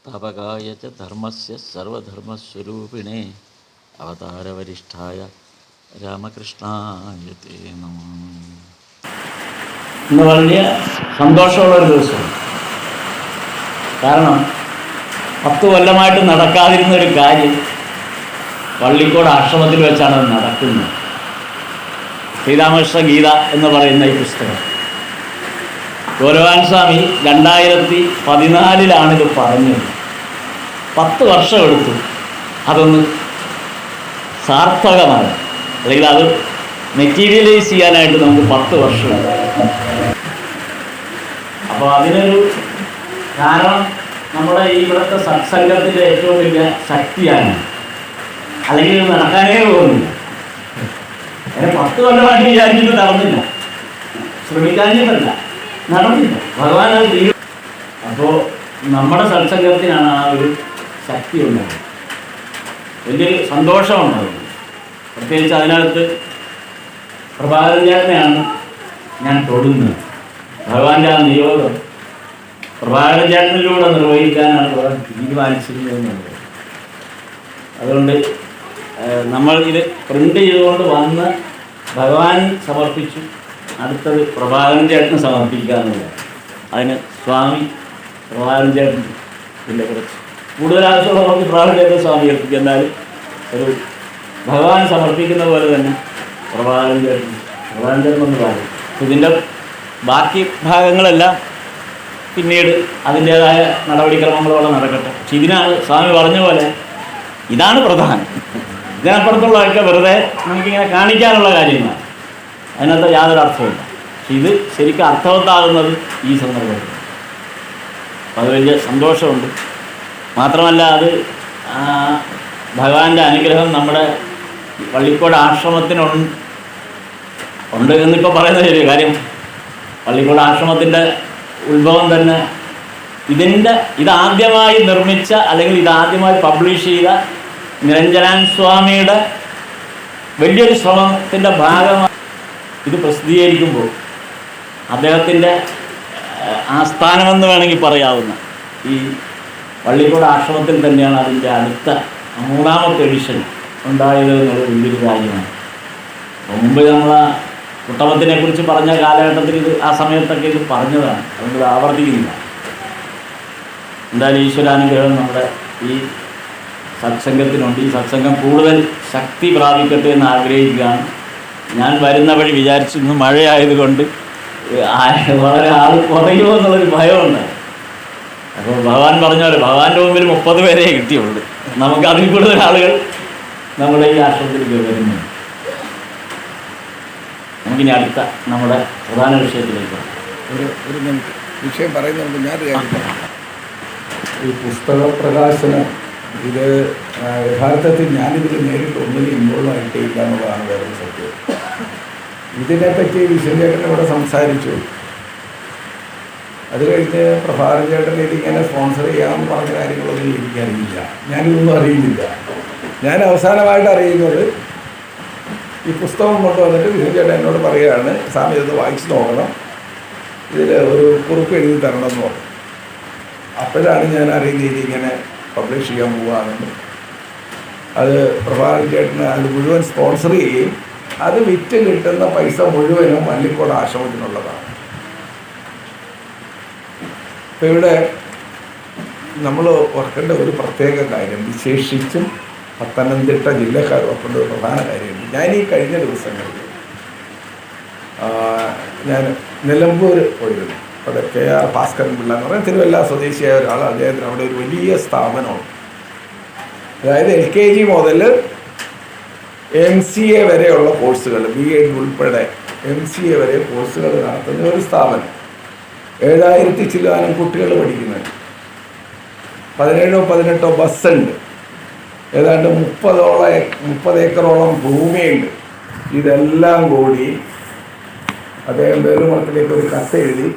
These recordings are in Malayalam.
സ്ഥാപകായ ച ധർമ്മസ്യ സർവധർമ്മസ്വരൂപിണേ അവതാരവരിഷ്ഠായ രാമകൃഷ്ണായ തേ നമഃ. ഇന്ന് വലിയ സന്തോഷമുള്ളൊരു ദിവസമാണ്. കാരണം 10 കൊല്ലമായിട്ട് നടക്കാതിരുന്നൊരു കാര്യം പള്ളിക്കോട് ആശ്രമത്തിൽ വെച്ചാണ് അത് നടക്കുന്നത്. ശ്രീരാമകൃഷ്ണ ഗീത എന്ന് പറയുന്ന ഈ പുസ്തകം ഗൗരവാൻ സ്വാമി 2014 ഇത് പറഞ്ഞത്. 10 വർഷം എടുത്തു അതൊന്ന് സാർത്ഥകമാണ്, അല്ലെങ്കിൽ അത് മെറ്റീരിയലൈസ് ചെയ്യാനായിട്ട് നമുക്ക് 10 വർഷം. അപ്പോൾ അതിനൊരു കാരണം നമ്മുടെ ഈ ഇവിടുത്തെ സത്സംഗത്തിൻ്റെ ഏറ്റവും വലിയ ശക്തിയാണ്. അല്ലെങ്കിൽ നടക്കാനേ പോകുന്നില്ല. അങ്ങനെ 10 കൊല്ലമായിട്ട് വിചാരിച്ചിട്ട് നടന്നില്ല, ശ്രമിക്കാഞ്ഞിട്ടല്ല, നടന്നില്ല. ഭഗവാൻ അത് തീരും. അപ്പോൾ നമ്മുടെ സത്സംഗത്തിനാണ് ആ ഒരു ശക്തി ഉണ്ടാകുന്നത്. വലിയൊരു സന്തോഷമുണ്ടാകുന്നത്. പ്രത്യേകിച്ച് അതിനകത്ത് പ്രഭാകരൻ ഞാൻ തൊടുന്നത്. ഭഗവാന്റെ ആ നിയോഗം പ്രഭാകരൻ ചേട്ടനിലൂടെ നിർവഹിക്കാനാണ് ഭഗവാൻ തീരുമാനിച്ചിരുന്നത്. അതുകൊണ്ട് നമ്മൾ ഇത് പ്രിൻ്റ് ചെയ്തുകൊണ്ട് വന്ന് ഭഗവാൻ സമർപ്പിച്ചു. അടുത്തത് പ്രഭാകരൻ ചേട്ടന് സമർപ്പിക്കുക എന്നുള്ളത്. അതിന് സ്വാമി പ്രഭാകരൻ ചേട്ടൻ ഇതിൻ്റെ കുറച്ച് കൂടുതൽ ആവശ്യമുള്ള നമുക്ക് പ്രഭാകരൻ ചേട്ടൻ സ്വാമി ഏൽപ്പിക്കുക. എന്നാലും ഒരു ഭഗവാൻ സമർപ്പിക്കുന്ന പോലെ തന്നെ പ്രഭാകരൻ ചേട്ടൻ ഒന്ന് പറയും. ഇതിൻ്റെ ബാക്കി ഭാഗങ്ങളെല്ലാം പിന്നീട് അതിൻ്റേതായ നടപടിക്രമങ്ങളോടെ നടക്കട്ടെ. പക്ഷെ ഇതിനാണ് സ്വാമി പറഞ്ഞ പോലെ ഇതാണ് പ്രധാനം. ഇതിനപ്പുറത്തുള്ളതൊക്കെ വെറുതെ നമുക്കിങ്ങനെ കാണിക്കാനുള്ള കാര്യങ്ങളാണ്. അതിനകത്ത് യാതൊരു അർത്ഥമില്ല. പക്ഷെ ഇത് ശരിക്കും അർത്ഥവത്താകുന്നത് ഈ സന്ദർഭത്തിൽ. അത് വലിയ സന്തോഷമുണ്ട്. മാത്രമല്ല അത് ഭഗവാന്റെ അനുഗ്രഹം നമ്മുടെ പള്ളിക്കോട് ആശ്രമത്തിനുണ്ട് എന്നിപ്പോൾ പറയുന്നത് ശരി കാര്യം. പള്ളിക്കോട് ആശ്രമത്തിൻ്റെ ഉത്ഭവം തന്നെ ഇതാദ്യമായി നിർമ്മിച്ച അല്ലെങ്കിൽ ഇതാദ്യമായി പബ്ലിഷ് ചെയ്ത നിരഞ്ജനാൻ സ്വാമിയുടെ വലിയൊരു ശ്രമത്തിൻ്റെ ഭാഗമായി ഇത് പ്രസിദ്ധീകരിക്കുമ്പോൾ അദ്ദേഹത്തിൻ്റെ ആസ്ഥാനമെന്ന് വേണമെങ്കിൽ പറയാവുന്ന ഈ പള്ളിക്കോട് ആശ്രമത്തിൽ തന്നെയാണ് അതിൻ്റെ അടുത്ത 3ാമത്തെ എഡിഷൻ ഉണ്ടായത് എന്നുള്ളത് വലിയൊരു കാര്യമാണ്. മുമ്പ് നമ്മൾ കുട്ടമത്തിനെ കുറിച്ച് പറഞ്ഞ കാലഘട്ടത്തിൽ ആ സമയത്തൊക്കെ ഇത് പറഞ്ഞതാണ്. അതുകൊണ്ട് ഇത് ആവർത്തിക്കുന്നില്ല. എന്തായാലും ഈശ്വരാനുഗ്രഹം നമ്മുടെ ഈ സത്സംഗത്തിനുണ്ട്. ഈ സത്സംഗം കൂടുതൽ ശക്തി പ്രാപിക്കട്ടെ എന്ന് ആഗ്രഹിക്കുകയാണ്. ഞാൻ വരുന്ന വഴി വിചാരിച്ചിരുന്നു മഴയായതുകൊണ്ട് വളരെ ആൾ കുറയുമോ എന്നുള്ളൊരു ഭയമുണ്ട്. അപ്പോൾ ഭഗവാൻ പറഞ്ഞ പോലെ ഭഗവാന്റെ മുമ്പിൽ 30 പേരെ കിട്ടിയുള്ളൂ. നമുക്ക് അതിൽ കൂടുതൽ ആളുകൾ നമ്മുടെ ഈ ആശ്രമത്തിലേക്ക് വരുന്നു. നമുക്കിനി അടുത്ത നമ്മുടെ പ്രധാന വിഷയത്തിലേക്ക് ഒരു വിഷയം പറയുന്നുണ്ട്. ഞാൻ ഈ പുസ്തക പ്രകാശനം ഇത് യഥാർത്ഥത്തിൽ ഞാനിതിൽ നേരിട്ട് ഒന്നിനും ഇൻവോൾവ് ആയിട്ടില്ല എന്നുള്ളതാണ് വേറൊരു സത്യം. ഇതിനെപ്പറ്റി വിശ്വചേട്ടൻ ഇവിടെ സംസാരിച്ചു. അത് കഴിഞ്ഞ് പ്രഭാകരൻ ചേട്ടൻ ഇതിങ്ങനെ സ്പോൺസർ ചെയ്യാമെന്ന് പറഞ്ഞ കാര്യങ്ങളൊന്നും എനിക്കറിയില്ല. ഞാനിതൊന്നും അറിയുന്നില്ല. ഞാൻ അവസാനമായിട്ട് അറിയുന്നത് ഈ പുസ്തകം കൊണ്ടുവന്നിട്ട് വിശ്വചേട്ടൻ എന്നോട് പറയുകയാണ്, സ്വാമി ഇതൊന്ന് വായിച്ച് നോക്കണം, ഇതിൽ ഒരു കുറിപ്പ് എഴുതി തരണമെന്ന് പറഞ്ഞു. അപ്പോഴാണ് ഞാൻ അറിയുന്നത് ഇതിങ്ങനെ പബ്ലിഷ് ചെയ്യാൻ പോവുകയാണെന്ന്. അത് പ്രഭാകരൻ ചേട്ടന് അത് മുഴുവൻ സ്പോൺസർ ചെയ്യുകയും അത് വിറ്റ് കിട്ടുന്ന പൈസ മുഴുവനും പള്ളിക്കോട് ആശ്രമത്തിനുള്ളതാണ്. അപ്പോൾ ഇവിടെ നമ്മൾ ഓർക്കേണ്ട ഒരു പ്രത്യേക കാര്യം, വിശേഷിച്ചും പത്തനംതിട്ട ജില്ലക്കാർ ഓർക്കേണ്ട ഒരു പ്രധാന കാര്യമുണ്ട്. ഞാൻ ഈ കഴിഞ്ഞ ദിവസങ്ങളിൽ ഞാൻ നിലമ്പൂർ പോയിരുന്നു. അവിടെ KR ഭാസ്കരൻ പിള്ള എന്ന് പറയുന്നത് തിരുവല്ല സ്വദേശിയായ ഒരാൾ. അദ്ദേഹത്തിന് അവിടെ ഒരു വലിയ സ്ഥാപനമാണ്. അതായത് LKG മുതൽ MCA വരെയുള്ള കോഴ്സുകൾ, BEd ഉൾപ്പെടെ MCA വരെ കോഴ്സുകൾ നടത്തുന്ന ഒരു സ്ഥാപനം. 7000 ചില്ലാനം കുട്ടികൾ പഠിക്കുന്നത്. 17 ബസ്സുണ്ട്. ഏതാണ്ട് 30 ഏക്കറോളം ഭൂമിയുണ്ട്. ഇതെല്ലാം കൂടി അദ്ദേഹം വേലുമണത്തിലേക്ക് ഒരു കത്ത് എഴുതി,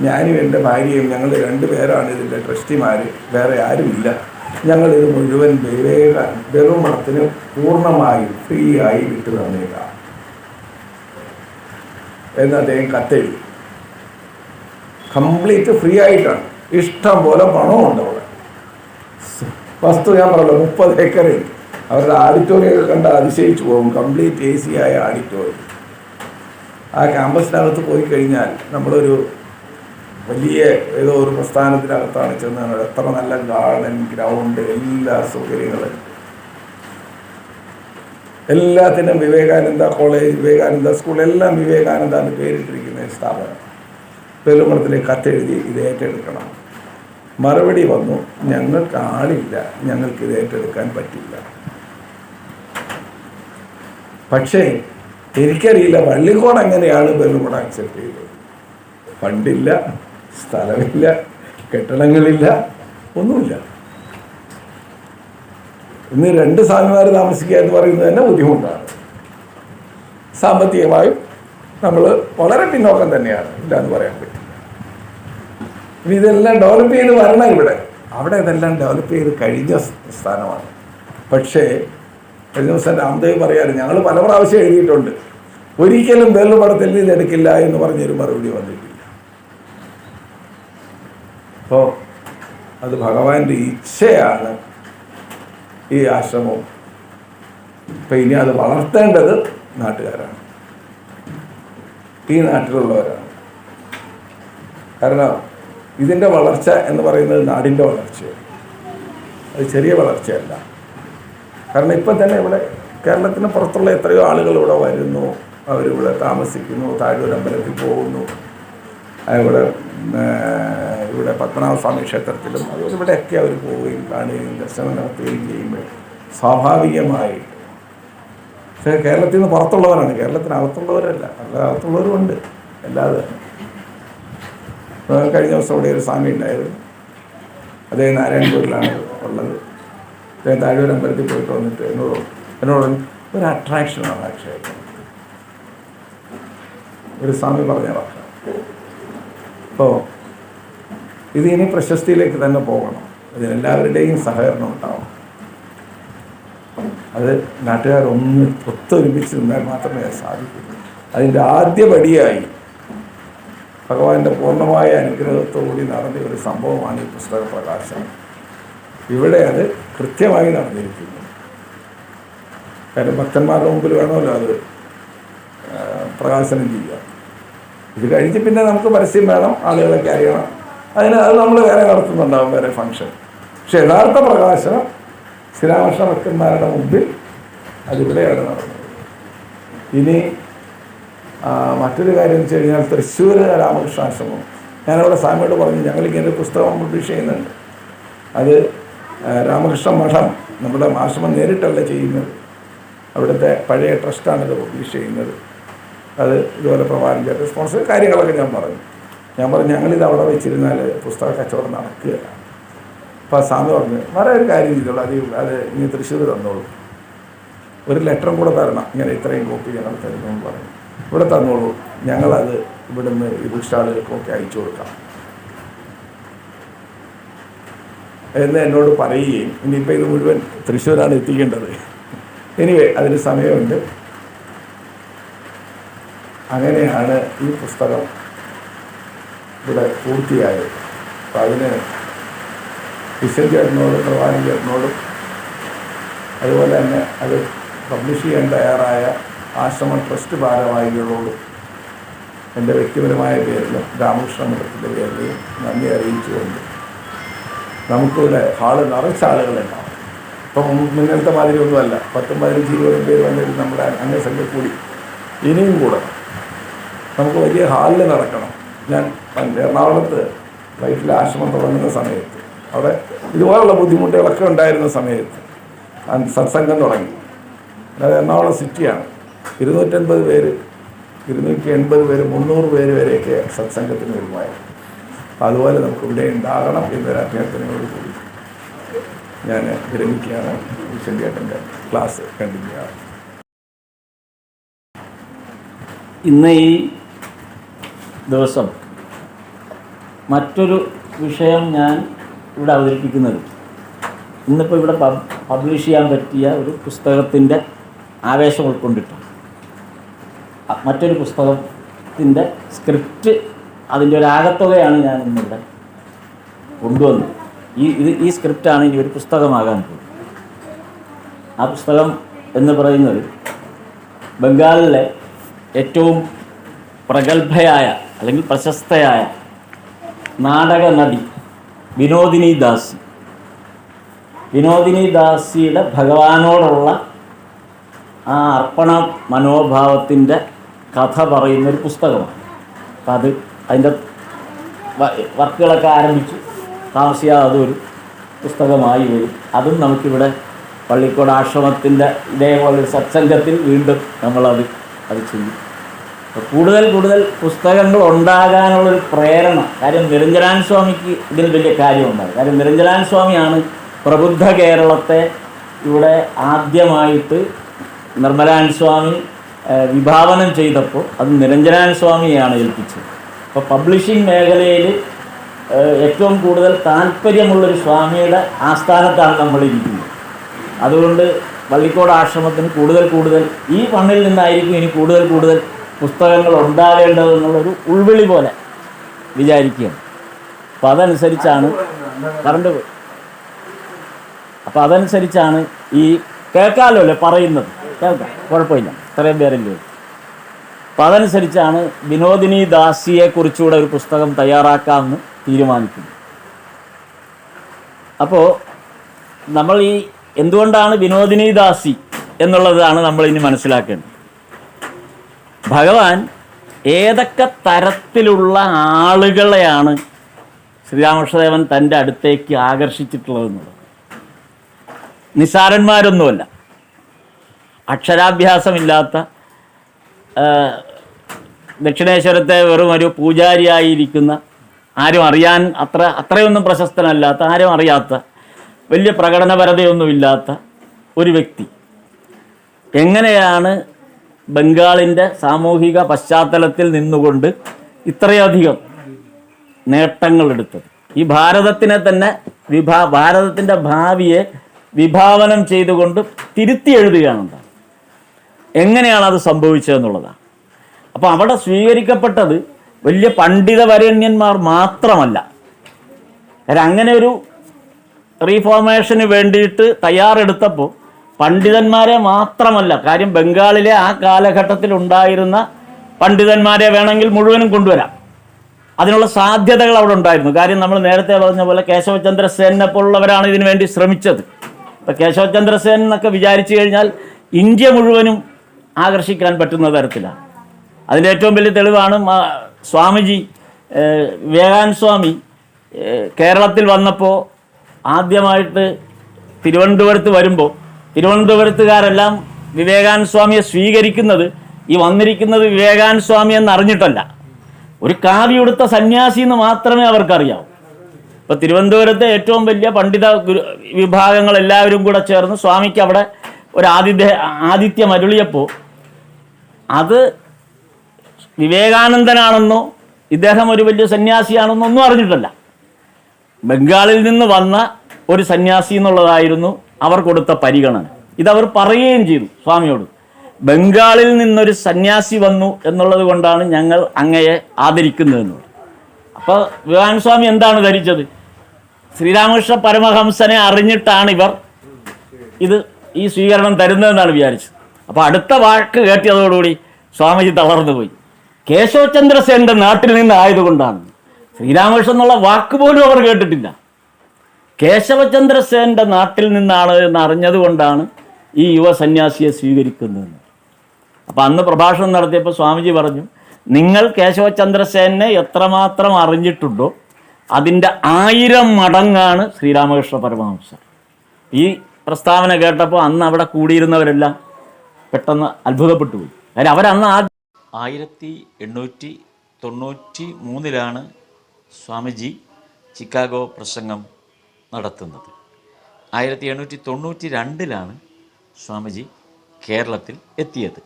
ഞാനും എൻ്റെ ഭാര്യയും ഞങ്ങൾ 2 പേരാണ് ഇതിൻ്റെ ട്രസ്റ്റിമാർ, വേറെ ആരുമില്ല, ഞങ്ങളിത് മുഴുവൻ വേലുമണത്തിന് പൂർണ്ണമായും ഫ്രീ ആയി വിട്ടു തന്നേക്കാം എന്ന് അദ്ദേഹം കത്തെഴുതി. കംപ്ലീറ്റ് ഫ്രീ ആയിട്ടാണ്. ഇഷ്ടം പോലെ പണമുണ്ട് അവിടെ. വസ്തു ഞാൻ പറഞ്ഞു 30 ഏക്കറിൽ അവരുടെ ഓഡിറ്റോറിയം കണ്ട് അതിശയിച്ചു പോകും. കംപ്ലീറ്റ് AC ആയ ഓഡിറ്റോറിയം. ആ ക്യാമ്പസിനകത്ത് പോയി കഴിഞ്ഞാൽ നമ്മളൊരു വലിയ ഏതോ ഒരു പ്രസ്ഥാനത്തിനകത്താണ് ചെന്ന് എത്ര നല്ല ഗാർഡൻ, ഗ്രൗണ്ട്, എല്ലാ സൗകര്യങ്ങളും, എല്ലാത്തിനും വിവേകാനന്ദ കോളേജ്, വിവേകാനന്ദ സ്കൂൾ, എല്ലാം വിവേകാനന്ദ എന്ന് പേരിട്ടിരിക്കുന്ന സ്ഥാപനം. പെരുമ്പളത്തിലേക്ക് കത്തെഴുതി ഇത് ഏറ്റെടുക്കണം. മറുപടി വന്നു, ഞങ്ങൾക്ക് ആളില്ല, ഞങ്ങൾക്ക് ഇത് ഏറ്റെടുക്കാൻ പറ്റില്ല. പക്ഷേ എനിക്കറിയില്ല പള്ളിക്കോട് എങ്ങനെയാണ് പെരുമ്പട അക്സെപ്റ്റ് ചെയ്തത്. ഫണ്ടില്ല, സ്ഥലമില്ല, കെട്ടിടങ്ങളില്ല, ഒന്നുമില്ല. ഇന്ന് 2 സ്വാമിമാർ താമസിക്കുക എന്ന് പറയുന്നത് തന്നെ ബുദ്ധിമുട്ടാണ്. സാമ്പത്തികമായും നമ്മൾ വളരെ പിന്നോക്കം തന്നെയാണ്, ഇല്ല എന്ന് പറയാൻ പറ്റില്ല. ഇനി ഇതെല്ലാം ഡെവലപ്പ് ചെയ്ത് വരണം ഇവിടെ. അവിടെ ഇതെല്ലാം ഡെവലപ്പ് ചെയ്ത് കഴിഞ്ഞ സ്ഥാനമാണ്. പക്ഷേ കഴിഞ്ഞ ദിവസം രാംദേവ് പറയാറ്, ഞങ്ങൾ പല പ്രാവശ്യം എഴുതിയിട്ടുണ്ട്, ഒരിക്കലും വേലുപടത്തിൽ നിന്ന് ഇതെടുക്കില്ല എന്ന് പറഞ്ഞൊരു മറുപടി വന്നിട്ടില്ല. അപ്പോൾ അത് ഭഗവാന്റെ ഇച്ഛയാണ് ഈ ആശ്രമവും. ഇപ്പം ഇനി അത് വളർത്തേണ്ടത് നാട്ടുകാരാണ്, ഈ നാട്ടിലുള്ളവരാണ്. കാരണം ഇതിൻ്റെ വളർച്ച എന്ന് പറയുന്നത് നാടിൻ്റെ വളർച്ചയാണ്, അത് ചെറിയ വളർച്ചയല്ല. കാരണം ഇപ്പം തന്നെ ഇവിടെ കേരളത്തിന് പുറത്തുള്ള എത്രയോ ആളുകൾ ഇവിടെ വരുന്നു, അവരിവിടെ താമസിക്കുന്നു, താഴൂർ അമ്പലത്തിൽ പോകുന്നു, ഇവിടെ പത്മനാഭസ്വാമി ക്ഷേത്രത്തിലും അതുപോലെ ഇവിടെയൊക്കെ അവർ പോവുകയും കാണുകയും ദർശനം നടത്തുകയും ചെയ്യുമ്പോൾ സ്വാഭാവികമായി. പക്ഷേ കേരളത്തിൽ നിന്ന് പുറത്തുള്ളവരാണ്, കേരളത്തിനകത്തുള്ളവരല്ല, അകത്തുള്ളവരും ഉണ്ട്. അല്ലാതെ കഴിഞ്ഞ ദിവസം ഇവിടെ ഒരു സ്വാമി ഉണ്ടായിരുന്നു, അദ്ദേഹം നാരായണപൂരിലാണ് ഉള്ളത്. അദ്ദേഹം താഴൂർ അമ്പലത്തിൽ പോയിട്ട് വന്നിട്ട് എന്നോട് ഒരു അട്രാക്ഷനാണ് ആ ക്ഷേത്രം. ഒരു സ്വാമി പറഞ്ഞ വാക്കാണ്. അപ്പോൾ ഇത് ഇനി പ്രശസ്തിയിലേക്ക് തന്നെ പോകണം, അതിനെല്ലാവരുടെയും സഹകരണം ഉണ്ടാവും. അത് നാട്ടുകാർ ഒത്തൊരുമിച്ച് നിന്നാൽ മാത്രമേ അത് സാധിക്കൂ. അതിൻ്റെ ആദ്യപടിയായി ഭഗവാന്റെ പൂർണ്ണമായ അനുഗ്രഹത്തോടുകൂടി നടന്ന ഒരു സംഭവമാണ് ഈ പുസ്തക പ്രകാശനം. ഇവിടെ അത് കൃത്യമായി നടന്നിരിക്കുന്നു. കാര്യം ഭക്തന്മാരുടെ മുമ്പിൽ വേണമല്ലോ അത് പ്രകാശനം ചെയ്യുക. ഇത് കഴിഞ്ഞ് പിന്നെ നമുക്ക് പരസ്യം വേണം, ആളുകളൊക്കെ അറിയണം. അത് നമ്മൾ വേറെ നടത്തുന്നുണ്ടാവും, വേറെ ഫങ്ഷൻ. പക്ഷെ യഥാർത്ഥ പ്രകാശനം ശ്രീരാമകൃഷ്ണ ഭക്തന്മാരുടെ മുമ്പിൽ അതിവിടെയാണ് നടന്നത്. ഇനി മറ്റൊരു കാര്യം എന്ന് വെച്ച് കഴിഞ്ഞാൽ തൃശ്ശൂർ രാമകൃഷ്ണാശ്രമം, ഞാനവിടെ സ്വാമിയോട് പറഞ്ഞു, ഞങ്ങളിങ്ങനെ ഒരു പുസ്തകം പബ്ലിഷ് ചെയ്യുന്നുണ്ട്. അത് രാമകൃഷ്ണ മഠം, നമ്മുടെ ആശ്രമം നേരിട്ടല്ല ചെയ്യുന്നത്, അവിടുത്തെ പഴയ ട്രസ്റ്റാണിത് പബ്ലിഷ് ചെയ്യുന്നത്. അത് ഇതുപോലെ പ്രഭാരം ചേർത്ത് സ്പോൺസർ കാര്യങ്ങളൊക്കെ ഞാൻ പറഞ്ഞു. ഞങ്ങളിത് അവിടെ വെച്ചിരുന്നാൽ പുസ്തക കച്ചവടം നടക്കുകയില്ല. അപ്പോൾ സ്വാമി പറഞ്ഞു, വേറെ ഒരു കാര്യം ചെയ്തോളൂ, അത് ഇനി തൃശ്ശൂർ തന്നോളൂ, ഒരു ലെറ്ററും കൂടെ തരണം, ഇങ്ങനെ ഇത്രയും കോപ്പി ഞങ്ങൾ തരുമെന്ന് പറഞ്ഞു. ഇവിടെ തന്നോളൂ, ഞങ്ങളത് ഇവിടുന്ന് ഈ ബുക്സ്റ്റാളുകൾക്കൊക്കെ അയച്ചു കൊടുക്കാം എന്ന് എന്നോട് പറയുകയും, ഇനിയിപ്പോൾ ഇത് മുഴുവൻ തൃശ്ശൂരാണ് എത്തിക്കേണ്ടത്. എനിവേ അതിന് സമയമുണ്ട്. അങ്ങനെയാണ് ഈ പുസ്തകം ഇവിടെ പൂർത്തിയായത്. അപ്പം അതിന് കിഷൻ ചേട്ടനോടും പ്രഭാകരൻ ചേട്ടനോടും അതുപോലെ തന്നെ അത് പബ്ലിഷ് ചെയ്യാൻ തയ്യാറായ ആശ്രമ ട്രസ്റ്റ് ഭാരവാഹികളോടും എൻ്റെ വ്യക്തിപരമായ പേരിലും രാമകൃഷ്ണ മഠത്തിൻ്റെ പേരിലും നന്ദി അറിയിച്ചുകൊണ്ട് നമുക്കിവിടെ ഹാള് നിറച്ച ആളുകളുണ്ടാവും. ഇപ്പം മുന്നേറ്റത്തെ മാതിരി ഒന്നുമല്ല, 10, 15, 20 പേര് വന്നിട്ട് നമ്മുടെ അംഗസംഖ്യ കൂടി ഇനിയും കൂടണം. നമുക്ക് വലിയ ഹാളിൽ നടക്കണം. ഞാൻ എറണാകുളത്ത് വൈറ്റിൽ ആശ്രമം തുടങ്ങുന്ന സമയത്ത് അവിടെ ഇതുപോലുള്ള ബുദ്ധിമുട്ടുകളൊക്കെ ഉണ്ടായിരുന്ന സമയത്ത് സത്സംഗം തുടങ്ങി. അതായത് എറണാകുളം സിറ്റിയാണ്, 250 പേര്, 280 പേര്, 300 പേര് വരെയൊക്കെ സത്സംഗത്തിന് വരുമായിരുന്നു. അപ്പോൾ അതുപോലെ നമുക്ക് ഇവിടെ ഉണ്ടാകണം എന്നൊരു അഭ്യർത്ഥനയോട് കൂടി ഞാൻ വിരമിക്കുകയാണ്. കിഷൻ ചേട്ടൻ്റെ ക്ലാസ് കണ്ടിന്യൂ ആണ്. ഇന്ന് ഈ ദിവസം മറ്റൊരു വിഷയം ഞാൻ ഇവിടെ അവതരിപ്പിക്കുന്നത്, ഇന്നിപ്പോൾ ഇവിടെ പബ്ലിഷ് ചെയ്യാൻ പറ്റിയ ഒരു പുസ്തകത്തിൻ്റെ ആവേശം ഉൾക്കൊണ്ടിട്ടാണ്. മറ്റൊരു പുസ്തകത്തിൻ്റെ സ്ക്രിപ്റ്റ്, അതിൻ്റെ ഒരു ആകത്തുകയാണ് ഞാൻ ഇന്നിവിടെ കൊണ്ടുവന്നത്. ഈ സ്ക്രിപ്റ്റാണ് ഇനി ഒരു പുസ്തകമാകാൻ പോകുന്നത്. ആ പുസ്തകം എന്ന് പറയുന്നത് ബംഗാളിലെ ഏറ്റവും പ്രഗത്ഭയായ അല്ലെങ്കിൽ പ്രശസ്തയായ നാടക നടി വിനോദിനി ദാസിയുടെ ഭഗവാനോടുള്ള ആ അർപ്പണ മനോഭാവത്തിൻ്റെ കഥ പറയുന്നൊരു പുസ്തകമാണ്. അപ്പം അതിൻ്റെ വർക്കുകളൊക്കെ ആരംഭിച്ചു. താമസിയാതെ അതൊരു പുസ്തകമായി വരും. അതും നമുക്കിവിടെ പള്ളിക്കോട് ആശ്രമത്തിൻ്റെ ഇതേപോലെ സത്സംഗത്തിൽ വീണ്ടും നമ്മളത് ചെയ്യും. അപ്പോൾ കൂടുതൽ പുസ്തകങ്ങൾ ഉണ്ടാകാനുള്ളൊരു പ്രേരണ, കാര്യം നിരഞ്ജനാൻ സ്വാമിക്ക് ഇതിൽ വലിയ കാര്യമുണ്ടാകും. കാര്യം നിരഞ്ജനാൻ സ്വാമിയാണ് പ്രബുദ്ധ കേരളത്തെ ഇവിടെ ആദ്യമായിട്ട് നിർമ്മലാൻ സ്വാമി വിഭാവനം ചെയ്തപ്പോൾ അത് നിരഞ്ജനാൻ സ്വാമിയെയാണ് ഏൽപ്പിച്ചത്. അപ്പോൾ പബ്ലിഷിംഗ് മേഖലയിൽ ഏറ്റവും കൂടുതൽ താല്പര്യമുള്ളൊരു സ്വാമിയുടെ ആസ്ഥാനത്താണ് നമ്മളിരിക്കുന്നത്. അതുകൊണ്ട് പള്ളിക്കോട് ആശ്രമത്തിന് കൂടുതൽ ഈ മണ്ണിൽ നിന്നായിരിക്കും ഇനി കൂടുതൽ പുസ്തകങ്ങൾ ഉണ്ടാകേണ്ടതെന്നുള്ളൊരു ഉൾവിളി പോലെ വിചാരിക്കുകയാണ്. അപ്പം അതനുസരിച്ചാണ് അതനുസരിച്ചാണ് ഈ കേൾക്കാമല്ലോ അല്ലേ പറയുന്നത്, കേൾക്കാം, കുഴപ്പമില്ല, ഇത്രയും പേരല്ലേ. അപ്പം അതനുസരിച്ചാണ് വിനോദിനി ദാസിയെക്കുറിച്ചുകൂടെ ഒരു പുസ്തകം തയ്യാറാക്കാമെന്ന് തീരുമാനിക്കുന്നത്. അപ്പോൾ നമ്മൾ ഈ എന്തുകൊണ്ടാണ് വിനോദിനി ദാസി എന്നുള്ളതാണ് നമ്മൾ ഇനി മനസ്സിലാക്കേണ്ടത്. ഭഗവാൻ ഏതൊക്കെ തരത്തിലുള്ള ആളുകളെയാണ് ശ്രീരാമകൃഷ്ണദേവൻ തൻ്റെ അടുത്തേക്ക് ആകർഷിച്ചിട്ടുള്ളതെന്നുള്ളത്. നിസ്സാരന്മാരൊന്നുമല്ല, അക്ഷരാഭ്യാസമില്ലാത്ത, ദക്ഷിണേശ്വരത്തെ വെറും ഒരു പൂജാരിയായിരിക്കുന്ന, ആരും അറിയാൻ അത്രയൊന്നും പ്രശസ്തനല്ലാത്ത, ആരും അറിയാത്ത, വലിയ പ്രകടനപരതയൊന്നുമില്ലാത്ത ഒരു വ്യക്തി എങ്ങനെയാണ് ബംഗാളിൻ്റെ സാമൂഹിക പശ്ചാത്തലത്തിൽ നിന്നുകൊണ്ട് ഇത്രയധികം നേട്ടങ്ങളെടുത്തത്. ഈ ഭാരതത്തിനെ തന്നെ ഭാരതത്തിൻ്റെ ഭാവിയെ വിഭാവനം ചെയ്തുകൊണ്ട് തിരുത്തി എഴുതുകയാണ്. എങ്ങനെയാണ് അത് സംഭവിച്ചതെന്നുള്ളതാണ്. അപ്പോൾ അവിടെ സ്വീകരിക്കപ്പെട്ടത് വലിയ പണ്ഡിതവരേണ്യന്മാർ മാത്രമല്ല. കാര്യം അങ്ങനെ ഒരു റീഫോർമേഷന് വേണ്ടിയിട്ട് തയ്യാറെടുത്തപ്പോൾ പണ്ഡിതന്മാരെ മാത്രമല്ല, കാര്യം ബംഗാളിലെ ആ കാലഘട്ടത്തിൽ ഉണ്ടായിരുന്ന പണ്ഡിതന്മാരെ വേണമെങ്കിൽ മുഴുവനും കൊണ്ടുവരാം. അതിനുള്ള സാധ്യതകൾ അവിടെ ഉണ്ടായിരുന്നു. കാര്യം നമ്മൾ നേരത്തെ പറഞ്ഞ പോലെ കേശവചന്ദ്ര സേനെ പോലുള്ളവരാണ് ഇതിനു വേണ്ടി ശ്രമിച്ചത്. അപ്പോൾ കേശവചന്ദ്ര സേൻ എന്നൊക്കെ വിചാരിച്ചു കഴിഞ്ഞാൽ ഇന്ത്യ മുഴുവനും ആകർഷിക്കാൻ പറ്റുന്ന തരത്തിലാണ്. അതിൻ്റെ ഏറ്റവും വലിയ തെളിവാണ് സ്വാമിജി വിവേകാനന്ദ സ്വാമി കേരളത്തിൽ വന്നപ്പോൾ ആദ്യമായിട്ട് തിരുവനന്തപുരത്ത് വരുമ്പോൾ തിരുവനന്തപുരത്തുകാരെല്ലാം വിവേകാനന്ദ സ്വാമിയെ സ്വീകരിക്കുന്നത് ഈ വന്നിരിക്കുന്നത് വിവേകാനന്ദ സ്വാമി എന്നറിഞ്ഞിട്ടല്ല, ഒരു കാവി ഉടുത്ത സന്യാസി എന്ന് മാത്രമേ അവർക്കറിയാവൂ. ഇപ്പോൾ തിരുവനന്തപുരത്തെ ഏറ്റവും വലിയ പണ്ഡിത വിഭാഗങ്ങൾ എല്ലാവരും കൂടെ ചേർന്ന് സ്വാമിക്ക് അവിടെ ഒരു ആതിഥ്യം അരുളിയപ്പോൾ അത് വിവേകാനന്ദനാണെന്നോ ഇദ്ദേഹം ഒരു വലിയ സന്യാസിയാണെന്നോ ഒന്നും അറിഞ്ഞിട്ടല്ല, ബംഗാളിൽ നിന്ന് വന്ന ഒരു സന്യാസി എന്നുള്ളതായിരുന്നു അവർ കൊടുത്ത പരിഗണന. ഇതവർ പറയുകയും ചെയ്തു സ്വാമിയോട്, ബംഗാളിൽ നിന്നൊരു സന്യാസി വന്നു എന്നുള്ളത് കൊണ്ടാണ് ഞങ്ങൾ അങ്ങയെ ആദരിക്കുന്നതെന്നുള്ളത്. അപ്പോൾ വിവേകാനന്ദ സ്വാമി എന്താണ് ധരിച്ചത്? ശ്രീരാമകൃഷ്ണ പരമഹംസനെ അറിഞ്ഞിട്ടാണ് ഇവർ ഈ സ്വീകരണം തരുന്നതെന്നാണ് വിചാരിച്ചത്. അപ്പോൾ അടുത്ത വാക്ക് കേട്ടതോടുകൂടി സ്വാമിജി തളർന്നു പോയി. കേശവചന്ദ്രസേൻ്റെ നാട്ടിൽ നിന്നായതുകൊണ്ടാണ്. ശ്രീരാമകൃഷ്ണൻ എന്നുള്ള വാക്ക് പോലും അവർ കേട്ടിട്ടില്ല. കേശവചന്ദ്രസേൻ്റെ നാട്ടിൽ നിന്നാണ് എന്ന് അറിഞ്ഞതുകൊണ്ടാണ് ഈ യുവ സന്യാസിയെ സ്വീകരിക്കുന്നതെന്ന്. അപ്പം അന്ന് പ്രഭാഷണം നടത്തിയപ്പോൾ സ്വാമിജി പറഞ്ഞു, നിങ്ങൾ കേശവചന്ദ്രസേനെ എത്രമാത്രം അറിഞ്ഞിട്ടുണ്ടോ അതിൻ്റെ 1000 മടങ്ങാണ് ശ്രീരാമകൃഷ്ണ പരമഹംസർ. ഈ പ്രസ്താവന കേട്ടപ്പോൾ അന്ന് അവിടെ കൂടിയിരുന്നവരെല്ലാം പെട്ടെന്ന് അത്ഭുതപ്പെട്ടു പോയി. കാര്യം അവരന്ന് 1893 സ്വാമിജി ചിക്കാഗോ പ്രസംഗം നടത്തുന്നത്. 1892 സ്വാമിജി കേരളത്തിൽ എത്തിയത്.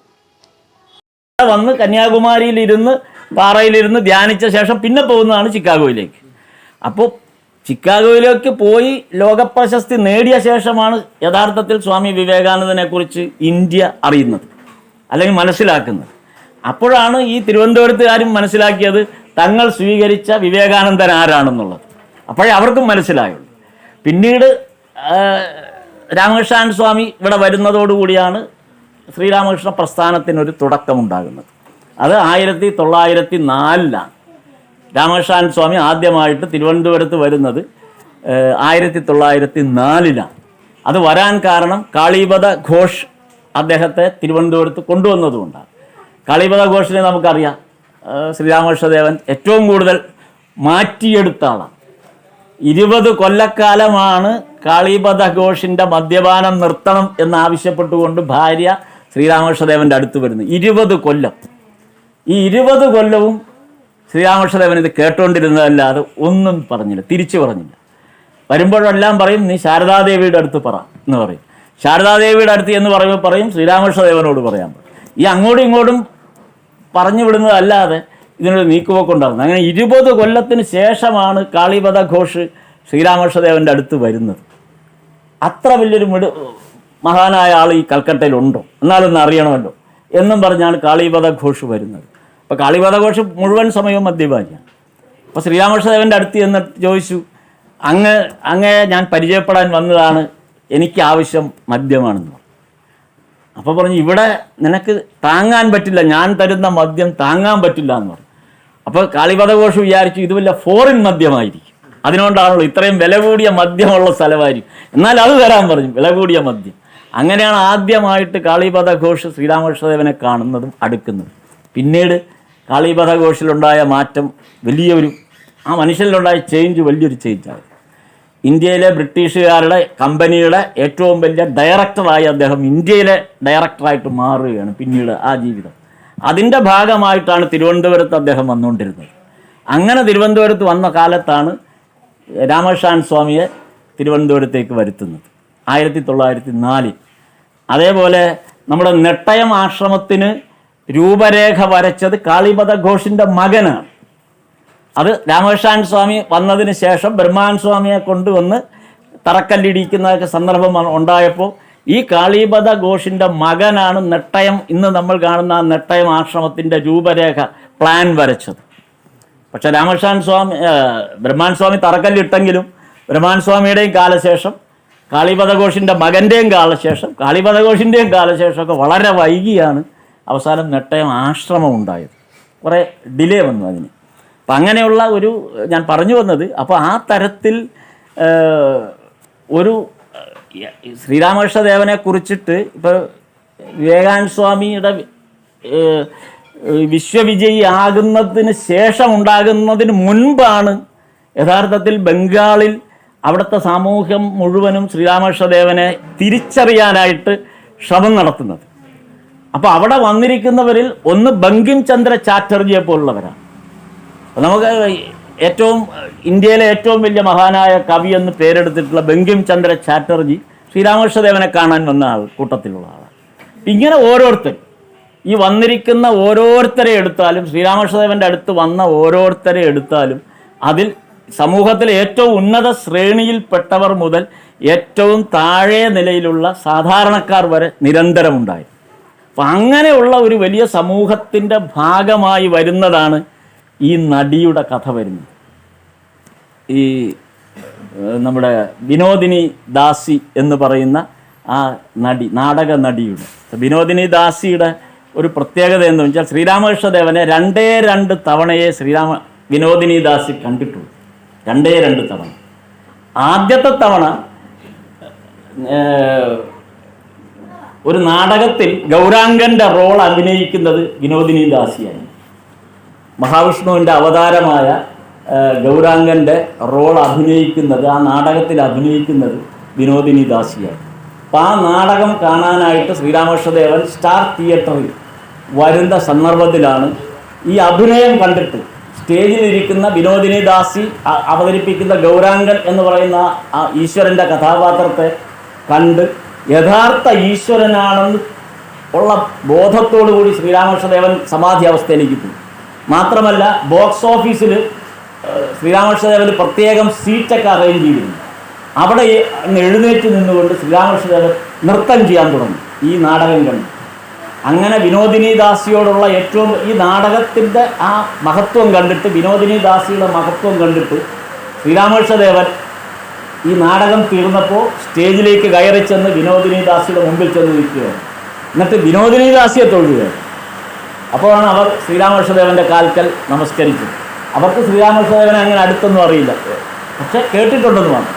വന്ന് കന്യാകുമാരിയിലിരുന്ന് പാറയിലിരുന്ന് ധ്യാനിച്ച ശേഷം പിന്നെ പോകുന്നതാണ് ചിക്കാഗോയിലേക്ക്. അപ്പോൾ ചിക്കാഗോയിലേക്ക് പോയി ലോകപ്രശസ്തി നേടിയ ശേഷമാണ് യഥാർത്ഥത്തിൽ സ്വാമി വിവേകാനന്ദനെക്കുറിച്ച് ഇന്ത്യ അറിയുന്നത് അല്ലെങ്കിൽ മനസ്സിലാക്കുന്നത്. അപ്പോഴാണ് ഈ തിരുവനന്തപുരത്തുകാരും മനസ്സിലാക്കിയത് തങ്ങൾ സ്വീകരിച്ച വിവേകാനന്ദൻ ആരാണെന്നുള്ളത്. അപ്പോഴേ അവർക്കും മനസ്സിലായുള്ളൂ. പിന്നീട് രാമകൃഷ്ണൻ സ്വാമി ഇവിടെ വരുന്നതോടുകൂടിയാണ് ശ്രീരാമകൃഷ്ണ പ്രസ്ഥാനത്തിനൊരു തുടക്കമുണ്ടാകുന്നത്. അത് 1904 രാമകൃഷ്ണൻ സ്വാമി ആദ്യമായിട്ട് തിരുവനന്തപുരത്ത് വരുന്നത് 1904. അത് വരാൻ കാരണം കാളീപദ ഘോഷ് അദ്ദേഹത്തെ തിരുവനന്തപുരത്ത് കൊണ്ടുവന്നതുകൊണ്ടാണ്. കാളീപദ ഘോഷിനെ നമുക്കറിയാം, ശ്രീരാമകൃഷ്ണദേവൻ ഏറ്റവും കൂടുതൽ മാറ്റിയെടുത്ത ആളാണ്. 20 കൊല്ലക്കാലമാണ് കാളീപദ ഘോഷിൻ്റെ മദ്യപാനം നിർത്തണം എന്നാവശ്യപ്പെട്ടുകൊണ്ട് ഭാര്യ ശ്രീരാമകൃഷ്ണദേവൻ്റെ അടുത്ത് വരുന്നത്. 20 കൊല്ലം. ഈ 20 കൊല്ലവും ശ്രീരാമകൃഷ്ണദേവൻ ഇത് കേട്ടുകൊണ്ടിരുന്നതല്ലാതെ ഒന്നും പറഞ്ഞില്ല, തിരിച്ചു പറഞ്ഞില്ല. വരുമ്പോഴെല്ലാം പറയും, നീ ശാരദാദേവിയുടെ അടുത്ത് പറ എന്ന് പറയും. ശാരദാദേവിയുടെ അടുത്ത് എന്ന് പറയുമ്പോൾ പറയും ശ്രീരാമകൃഷ്ണദേവനോട് പറയാൻ പറയും. ഈ അങ്ങോട്ടും ഇങ്ങോട്ടും പറഞ്ഞു വിടുന്നതല്ലാതെ ഇതിനൊരു നീക്കുപോക്കുണ്ടാകുന്നത്. അങ്ങനെ 20 കൊല്ലത്തിന് ശേഷമാണ് കാളീപദ ഘോഷ് ശ്രീരാമകൃഷ്ണദേവൻ്റെ അടുത്ത് വരുന്നത്. അത്ര വലിയൊരു മഹാനായ ആൾ ഈ കൽക്കട്ടയിലുണ്ടോ, എന്നാലൊന്ന് അറിയണമല്ലോ എന്നും പറഞ്ഞാണ് കാളീപദ ഘോഷ് വരുന്നത്. അപ്പോൾ കാളീപദ ഘോഷ് മുഴുവൻ സമയവും മദ്യപാനിയാണ്. അപ്പോൾ ശ്രീരാമകൃഷ്ണദേവൻ്റെ അടുത്ത് എന്നിട്ട് ചോദിച്ചു, അങ്ങേ ഞാൻ പരിചയപ്പെടാൻ വന്നതാണ്, എനിക്ക് ആവശ്യം മദ്യമാണെന്ന് പറഞ്ഞു. അപ്പോൾ പറഞ്ഞു, ഇവിടെ നിനക്ക് താങ്ങാൻ പറ്റില്ല, ഞാൻ തരുന്ന മദ്യം താങ്ങാൻ പറ്റില്ല എന്ന് പറഞ്ഞു. അപ്പോൾ കാളീപദ ഘോഷ് വിചാരിച്ചു ഇത് വല്ല ഫോറിൻ മദ്യമായിരിക്കും, അതിനുകൊണ്ടാണല്ലോ ഇത്രയും വില കൂടിയ മദ്യമുള്ള സ്ഥലമായിരിക്കും, എന്നാൽ അത് തരാൻ പറഞ്ഞു, വില കൂടിയ മദ്യം. അങ്ങനെയാണ് ആദ്യമായിട്ട് കാളീപദ ഘോഷ് ശ്രീരാമകൃഷ്ണദേവനെ കാണുന്നതും അടുക്കുന്നതും. പിന്നീട് കാളീപദ ഘോഷിലുണ്ടായ മാറ്റം വലിയൊരു, ആ മനുഷ്യനിലുണ്ടായ ചേഞ്ച് വലിയൊരു ചേഞ്ചാണ്. ഇന്ത്യയിലെ ബ്രിട്ടീഷുകാരുടെ കമ്പനിയുടെ ഏറ്റവും വലിയ ഡയറക്ടറായി അദ്ദേഹം ഇന്ത്യയിലെ ഡയറക്ടറായിട്ട് മാറുകയാണ് പിന്നീട് ആ ജീവിതം. അതിൻ്റെ ഭാഗമായിട്ടാണ് തിരുവനന്തപുരത്ത് അദ്ദേഹം വന്നുകൊണ്ടിരുന്നത്. അങ്ങനെ തിരുവനന്തപുരത്ത് വന്ന കാലത്താണ് രാമകൃഷ്ണൻ സ്വാമിയെ തിരുവനന്തപുരത്തേക്ക് വരുത്തുന്നത് 1904. അതേപോലെ നമ്മുടെ നെട്ടയം ആശ്രമത്തിന് രൂപരേഖ വരച്ചത് കാളീപദ ഘോഷിൻ്റെ മകനാണ്. അത് രാമകൃഷ്ണൻ സ്വാമി വന്നതിന് ശേഷം ബ്രഹ്മാൻ സ്വാമിയെ കൊണ്ടുവന്ന് തറക്കല്ലിടിക്കുന്നതൊക്കെ സന്ദർഭം ഉണ്ടായപ്പോൾ ഈ കാളീപദ ഘോഷിൻ്റെ മകനാണ് നെട്ടയം, ഇന്ന് നമ്മൾ കാണുന്ന ആ നെട്ടയം ആശ്രമത്തിൻ്റെ രൂപരേഖ പ്ലാൻ വരച്ചത്. പക്ഷേ രാമകൃഷ്ണൻ സ്വാമി ബ്രഹ്മാൻ സ്വാമി തറക്കല്ലിട്ടെങ്കിലും ബ്രഹ്മാൻ സ്വാമിയുടെയും കാലശേഷം കാളീപദ ഘോഷിൻ്റെ മകൻ്റെയും കാലശേഷം കാളീപദ ഘോഷിൻ്റെയും കാലശേഷമൊക്കെ വളരെ വൈകിയാണ് അവസാനം നെട്ടയം ആശ്രമം ഉണ്ടായത്. കുറേ ഡിലേ വന്നു അതിന്. അപ്പം അങ്ങനെയുള്ള ഒരു, ഞാൻ പറഞ്ഞു വന്നത്, അപ്പോൾ ആ തരത്തിൽ ഒരു ശ്രീരാമകൃഷ്ണദേവനെ കുറിച്ചിട്ട് ഇപ്പോൾ വിവേകാനന്ദ സ്വാമിയുടെ വിശ്വവിജയി ആകുന്നതിന് ശേഷം ഉണ്ടാകുന്നതിന് മുൻപാണ് യഥാർത്ഥത്തിൽ ബംഗാളിൽ അവിടുത്തെ സമൂഹം മുഴുവനും ശ്രീരാമകൃഷ്ണദേവനെ തിരിച്ചറിയാനായിട്ട് ശ്രമം നടത്തുന്നത്. അപ്പോൾ അവിടെ വന്നിരിക്കുന്നവരിൽ ഒന്ന് ബങ്കിം ചന്ദ്ര ചാറ്റർജിയെ പോലുള്ളവരാണ്. നമുക്ക് ഏറ്റവും ഇന്ത്യയിലെ ഏറ്റവും വലിയ മഹാനായ കവി എന്ന് പേരെടുത്തിട്ടുള്ള ബങ്കിം ചന്ദ്ര ചാറ്റർജി ശ്രീരാമകൃഷ്ണദേവനെ കാണാൻ വന്ന കൂട്ടത്തിലുള്ള ആളാണ്. ഇങ്ങനെ ഓരോരുത്തർ, ഈ വന്നിരിക്കുന്ന ഓരോരുത്തരെ എടുത്താലും, ശ്രീരാമകൃഷ്ണദേവൻ്റെ അടുത്ത് വന്ന ഓരോരുത്തരെ എടുത്താലും, അതിൽ സമൂഹത്തിലെ ഏറ്റവും ഉന്നത ശ്രേണിയിൽപ്പെട്ടവർ മുതൽ ഏറ്റവും താഴെ നിലയിലുള്ള സാധാരണക്കാർ വരെ നിരന്തരമുണ്ടായി. അപ്പം അങ്ങനെയുള്ള ഒരു വലിയ സമൂഹത്തിൻ്റെ ഭാഗമായി വരുന്നതാണ് ഈ നടിയുടെ കഥ വരുന്നത്. ഈ നമ്മുടെ വിനോദിനി ദാസി എന്ന് പറയുന്ന ആ നടി, നാടക നടിയുടെ, വിനോദിനി ദാസിയുടെ ഒരു പ്രത്യേകത എന്ന് വെച്ചാൽ ശ്രീരാമകൃഷ്ണദേവനെ 2 തവണയെ വിനോദിനി ദാസി കണ്ടിട്ടുള്ളൂ. 2 തവണ. ആദ്യത്തെ തവണ ഒരു നാടകത്തിൽ ഗൗരാംഗൻ്റെ റോൾ അഭിനയിക്കുന്നത് വിനോദിനി ദാസിയായി. മഹാവിഷ്ണുവിൻ്റെ അവതാരമായ ഗൗരാംഗൻ്റെ റോൾ അഭിനയിക്കുന്നത്, ആ നാടകത്തിൽ അഭിനയിക്കുന്നത് വിനോദിനി ദാസിയായി. അപ്പോൾ ആ നാടകം കാണാനായിട്ട് ശ്രീരാമകൃഷ്ണദേവൻ സ്റ്റാർ തിയേറ്ററിൽ വരുന്ന സന്ദർഭത്തിലാണ് ഈ അഭിനയം കണ്ടിട്ട് സ്റ്റേജിലിരിക്കുന്ന വിനോദിനി ദാസി അവതരിപ്പിക്കുന്ന ഗൗരാംഗൻ എന്ന് പറയുന്ന ആ ഈശ്വരൻ്റെ കഥാപാത്രത്തെ കണ്ട് യഥാർത്ഥ ഈശ്വരനാണെന്ന് ഉള്ള ബോധത്തോടു കൂടി ശ്രീരാമകൃഷ്ണദേവൻ സമാധി അവസ്ഥയിലേക്ക് പോയി. മാത്രമല്ല ബോക്സ് ഓഫീസിൽ ശ്രീരാമകൃഷ്ണദേവന് പ്രത്യേകം സീറ്റൊക്കെ അറേഞ്ച് ചെയ്തിരുന്നു. അവിടെ എഴുന്നേറ്റ് നിന്നുകൊണ്ട് ശ്രീരാമകൃഷ്ണദേവൻ നൃത്തം ചെയ്യാൻ തുടങ്ങി ഈ നാടകം കണ്ട്. അങ്ങനെ വിനോദിനി ദാസിയോടുള്ള ഏറ്റവും, ഈ നാടകത്തിൻ്റെ ആ മഹത്വം കണ്ടിട്ട്, വിനോദിനി ദാസിയുടെ മഹത്വം കണ്ടിട്ട് ശ്രീരാമകൃഷ്ണദേവൻ ഈ നാടകം തീർന്നപ്പോൾ സ്റ്റേജിലേക്ക് കയറി ചെന്ന് വിനോദിനി ദാസിയുടെ മുമ്പിൽ ചെന്ന് നിൽക്കുകയാണ്. എന്നിട്ട് വിനോദിനി ദാസിയെ തൊഴുകയാണ്. അപ്പോഴാണ് അവർ ശ്രീരാമകൃഷ്ണദേവൻ്റെ കാൽക്കൽ നമസ്കരിച്ചത്. അവർക്ക് ശ്രീരാമകൃഷ്ണദേവനെ അങ്ങനെ അടുത്തൊന്നും അറിയില്ല, പക്ഷെ കേട്ടിട്ടുണ്ടെന്ന് പറഞ്ഞു.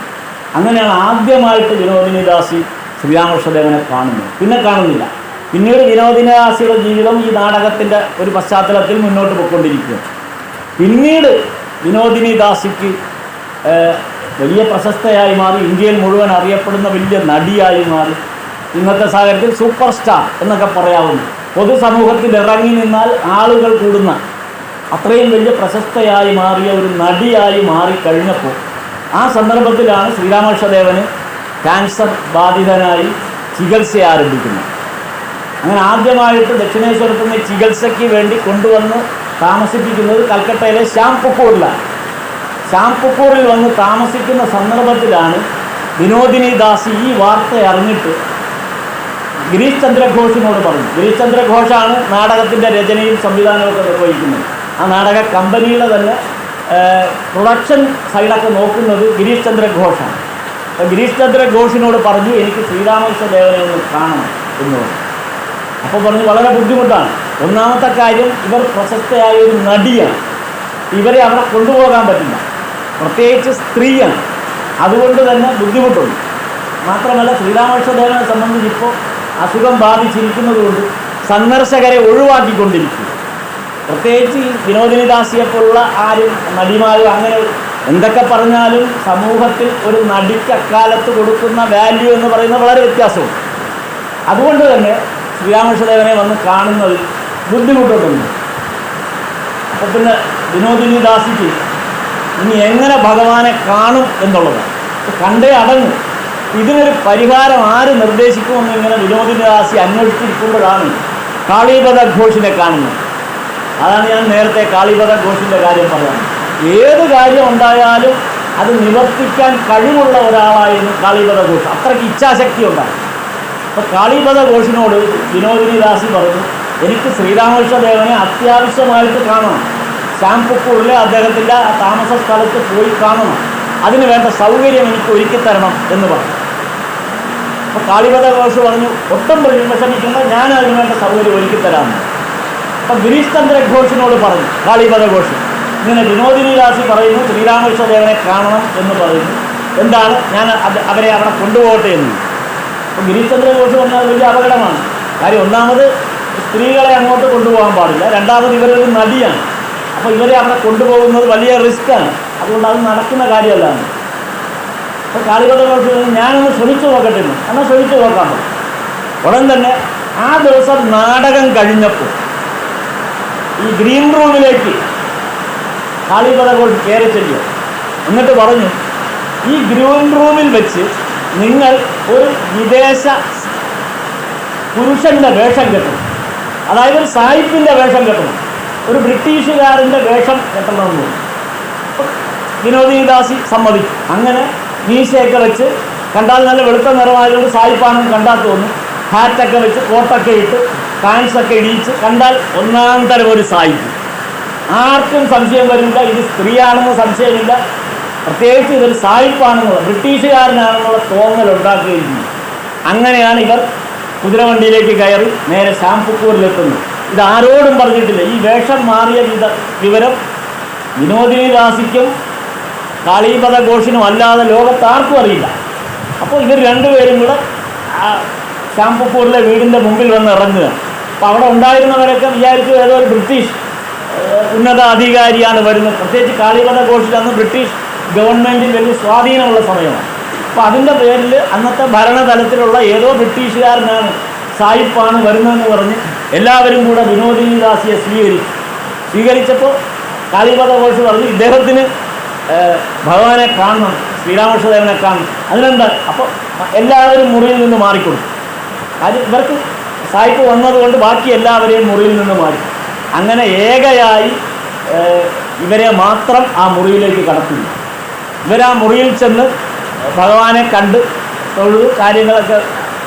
അങ്ങനെയാണ് ആദ്യമായിട്ട് വിനോദിനി ദാസി ശ്രീരാമകൃഷ്ണദേവനെ കാണുന്നത്. പിന്നെ കാണുന്നില്ല. പിന്നീട് വിനോദിനി ദാസിയുടെ ജീവിതം ഈ നാടകത്തിൻ്റെ ഒരു പശ്ചാത്തലത്തിൽ മുന്നോട്ട് പോയിക്കൊണ്ടിരിക്കുകയാണ്. പിന്നീട് വിനോദിനി ദാസിക്ക് വലിയ പ്രശസ്തയായി മാറി, ഇന്ത്യയിൽ മുഴുവൻ അറിയപ്പെടുന്ന വലിയ നടിയായി മാറി. ഇന്നത്തെ സാഹചര്യത്തിൽ സൂപ്പർ സ്റ്റാർ എന്നൊക്കെ പറയാവുന്നു. പൊതുസമൂഹത്തിൽ ഇറങ്ങി നിന്നാൽ ആളുകൾ കൂടുന്ന അത്രയും വലിയ പ്രശസ്തയായി മാറിയ ഒരു നടിയായി മാറിക്കഴിഞ്ഞപ്പോൾ ആ സന്ദർഭത്തിലാണ് ശ്രീരാമകൃഷ്ണദേവന് ക്യാൻസർ ബാധിതനായി ചികിത്സ ആരംഭിക്കുന്നത്. അങ്ങനെ ആദ്യമായിട്ട് ദക്ഷിണേശ്വരത്ത് നിന്ന് ചികിത്സയ്ക്ക് വേണ്ടി കൊണ്ടുവന്ന് താമസിപ്പിക്കുന്നത് കൽക്കട്ടയിലെ ശ്യാംപുക്കൂറിലാണ്. ശ്യാംപുക്കൂറിൽ വന്ന് താമസിക്കുന്ന സന്ദർഭത്തിലാണ് വിനോദിനി ദാസി ഈ വാർത്ത അറിഞ്ഞിട്ട് ഗിരീഷ് ചന്ദ്ര ഘോഷിനോട് പറഞ്ഞു. ഗിരീഷ് ചന്ദ്ര ഘോഷാണ് നാടകത്തിൻ്റെ രചനയും സംവിധാനവും ഒക്കെ നിർവഹിക്കുന്നത്. ആ നാടക കമ്പനിയുടെ തന്നെ പ്രൊഡക്ഷൻ സൈഡൊക്കെ നോക്കുന്നത് ഗിരീഷ് ചന്ദ്ര ഘോഷാണ്. അപ്പോൾ ഗിരീഷ് ചന്ദ്ര ഘോഷിനോട് പറഞ്ഞു, എനിക്ക് ശ്രീരാമകൃഷ്ണദേവനെ ഒന്ന് കാണണം എന്ന് പറഞ്ഞു. അപ്പോൾ പറഞ്ഞു വളരെ ബുദ്ധിമുട്ടാണ്. ഒന്നാമത്തെ കാര്യം, ഇവർ പ്രശസ്തയായ ഒരു നടിയാണ്, ഇവരെ അവിടെ കൊണ്ടുപോകാൻ പറ്റില്ല, പ്രത്യേകിച്ച് സ്ത്രീയാണ്, അതുകൊണ്ട് തന്നെ ബുദ്ധിമുട്ടുണ്ട്. മാത്രമല്ല ശ്രീരാമകൃഷ്ണദേവനെ സംബന്ധിച്ച് ഇപ്പോൾ അസുഖം ബാധിച്ചിരിക്കുന്നത് കൊണ്ട് സന്ദർശകരെ ഒഴിവാക്കിക്കൊണ്ടിരിക്കും. പ്രത്യേകിച്ച് ഈ വിനോദിനി ദാസിയെപ്പോലുള്ള ആരും നടിമാരും അങ്ങനെ എന്തൊക്കെ പറഞ്ഞാലും സമൂഹത്തിൽ ഒരു നടിക്ക് അക്കാലത്ത് കൊടുക്കുന്ന വാല്യൂ എന്ന് പറയുന്നത് വളരെ വ്യത്യാസമാണ്. അതുകൊണ്ട് തന്നെ ശ്രീരാമകൃഷ്ണദേവനെ വന്ന് കാണുന്നതിൽ ബുദ്ധിമുട്ടുണ്ട്. അപ്പോൾ പിന്നെ വിനോദിനി ദാസിക്ക് ഇനി എങ്ങനെ ഭഗവാനെ കാണും എന്നുള്ളതാണ്. കണ്ടേ അടങ്ങും. ഇതിനൊരു പരിഹാരം ആര് നിർദ്ദേശിക്കുമെന്ന് ഇങ്ങനെ വിനോദിനി ദാസി അന്വേഷിച്ചിരിക്കുമ്പോഴാണ് കാളീപദ ഘോഷിനെ കാണുന്നത്. അതാണ് ഞാൻ നേരത്തെ കാളീപദ ഘോഷിൻ്റെ കാര്യം പറഞ്ഞത്. ഏത് കാര്യം ഉണ്ടായാലും അത് നിവർത്തിക്കാൻ കഴിവുള്ള ഒരാളായിരുന്നു കാളീപദ ഘോഷ്. അത്രയ്ക്ക് ഇച്ഛാശക്തി ഉണ്ടായി. അപ്പോൾ കാളീപദ ഘോഷിനോട് വിനോദിനി ദാസി പറഞ്ഞു, എനിക്ക് ശ്രീരാമകൃഷ്ണദേവനെ അത്യാവശ്യമായിട്ട് കാണണം, ശ്യാംപുക്കൂറിലെ അദ്ദേഹത്തിൻ്റെ താമസ സ്ഥലത്ത് പോയി കാണണം, അതിന് വേണ്ട സൗകര്യം എനിക്ക് ഒരുക്കിത്തരണം എന്ന് പറഞ്ഞു. അപ്പോൾ കാളീപദ ഘോഷ് പറഞ്ഞു, ഒട്ടും വിഷമിക്കുന്ന, ഞാൻ അതിന് വേണ്ട സൗകര്യം ഒരുക്കിത്തരാമെന്ന്. അപ്പം ഗിരീഷ് ചന്ദ്ര ഘോഷിനോട് പറഞ്ഞു കാളീപദ ഘോഷ്, ഇങ്ങനെ വിനോദിനി ദാസി പറയുന്നു ശ്രീരാമകൃഷ്ണദേവനെ കാണണം എന്ന് പറയുന്നു, എന്താണ് ഞാൻ അവരെ അവിടെ കൊണ്ടുപോകട്ടെ എന്ന്. അപ്പോൾ ഗിരീഷ് ചന്ദ്ര ഘോഷ് പറഞ്ഞാൽ വലിയ അപകടമാണ്. കാര്യം ഒന്നാമത് സ്ത്രീകളെ അങ്ങോട്ട് കൊണ്ടുപോകാൻ പാടില്ല, രണ്ടാമത് ഇവരൊരു നടിയാണ്. അപ്പോൾ ഇവരെ അവിടെ കൊണ്ടുപോകുന്നത് വലിയ റിസ്ക്കാണ്, അതുകൊണ്ട് അത് നടക്കുന്ന കാര്യമല്ല. അപ്പോൾ കാളീപദ ഘോഷ് ഞാനൊന്ന് ശ്രമിച്ചു നോക്കട്ടെ, എന്നാൽ ശ്രമിച്ചു നോക്കാൻ പറ്റും. ഉടൻ തന്നെ ആ ദിവസം നാടകം കഴിഞ്ഞപ്പോൾ ഈ ഗ്രീൻ റൂമിലേക്ക് കാളീപദ ഘോഷ് കയറി ചെല്ലുക. എന്നിട്ട് പറഞ്ഞു, ഈ ഗ്രീൻ റൂമിൽ വെച്ച് നിങ്ങൾ ഒരു വിദേശ പുരുഷൻ്റെ വേഷം കെട്ടണം, അതായത് ഒരു സായിപ്പിൻ്റെ വേഷം കെട്ടണം, ഒരു ബ്രിട്ടീഷുകാരൻ്റെ വേഷം കെട്ടണമെന്ന് പറഞ്ഞു. വിനോദിനി ദാസി സമ്മതിച്ചു. അങ്ങനെ മീശയൊക്കെ വെച്ച്, കണ്ടാൽ നല്ല വെളുത്ത നിറമായതുകൊണ്ട് സായിപ്പാണെന്ന് കണ്ടാൽ തോന്നും, ഹാറ്റൊക്കെ വെച്ച് കോട്ടൊക്കെ ഇട്ട് കാൻസൊക്കെ ഇടിയിച്ച് കണ്ടാൽ ഒന്നാം തരം ഒരു സായിപ്പ്. ആർക്കും സംശയം വരില്ല, ഇത് സ്ത്രീയാണെന്ന് സംശയമില്ല, പ്രത്യേകിച്ച് ഇതൊരു സായിപ്പാണെന്നുള്ള ബ്രിട്ടീഷുകാരനാണെന്നുള്ള തോന്നലുണ്ടാക്കുകയും ചെയ്യും. അങ്ങനെയാണ് ഇവർ കുതിരവണ്ടിയിലേക്ക് കയറി നേരെ ശ്യാംപുക്കൂറിലെത്തുന്നത്. ഇതാരോടും പറഞ്ഞിട്ടില്ല. ഈ വേഷം മാറിയ വിവരം വിനോദിനി ദാസിക്കും കാളീപദ ഘോഷിനും അല്ലാതെ ലോകത്താർക്കും അറിയില്ല. അപ്പോൾ ഇവർ രണ്ടുപേരും കൂടെ ശ്യാംപുക്കൂറിലെ വീടിൻ്റെ മുമ്പിൽ വന്ന് ഇറങ്ങുക. അപ്പോൾ അവിടെ ഉണ്ടായിരുന്നവരൊക്കെ വിചാരിച്ചു ഏതോ ഒരു ബ്രിട്ടീഷ് ഉന്നത അധികാരിയാണ് വരുന്നത്. പ്രത്യേകിച്ച് കാളീപദ ഘോഷിൽ അന്ന് ബ്രിട്ടീഷ് ഗവൺമെൻറ്റിൽ വലിയ സ്വാധീനമുള്ള സമയമാണ്. അപ്പോൾ അതിൻ്റെ പേരിൽ അന്നത്തെ ഭരണതലത്തിലുള്ള ഏതോ ബ്രിട്ടീഷുകാരനാണ്, സായിപ്പാണ് വരുന്നതെന്ന് പറഞ്ഞ് എല്ലാവരും കൂടെ വിനോദിനി ദാസിയെ സ്വീകരിച്ചപ്പോൾ കാളീപദ ഘോഷ് പറഞ്ഞു, ഇദ്ദേഹത്തിന് ഭഗവാനെ കാണണം, ശ്രീരാമകൃഷ്ണദേവനെ കാണണം, അതിനെന്താ. അപ്പോൾ എല്ലാവരും മുറിയിൽ നിന്ന് മാറിക്കൊടുത്തു. അത് ഇവർക്ക് സായിപ്പ് വന്നതുകൊണ്ട് ബാക്കി എല്ലാവരെയും മുറിയിൽ നിന്ന് മാറി. അങ്ങനെ ഏകയായി ഇവരെ മാത്രം ആ മുറിയിലേക്ക് കടത്തുന്നു. ഇവരാ മുറിയിൽ ചെന്ന് ഭഗവാനെ കണ്ട് തൊഴുത് കാര്യങ്ങളൊക്കെ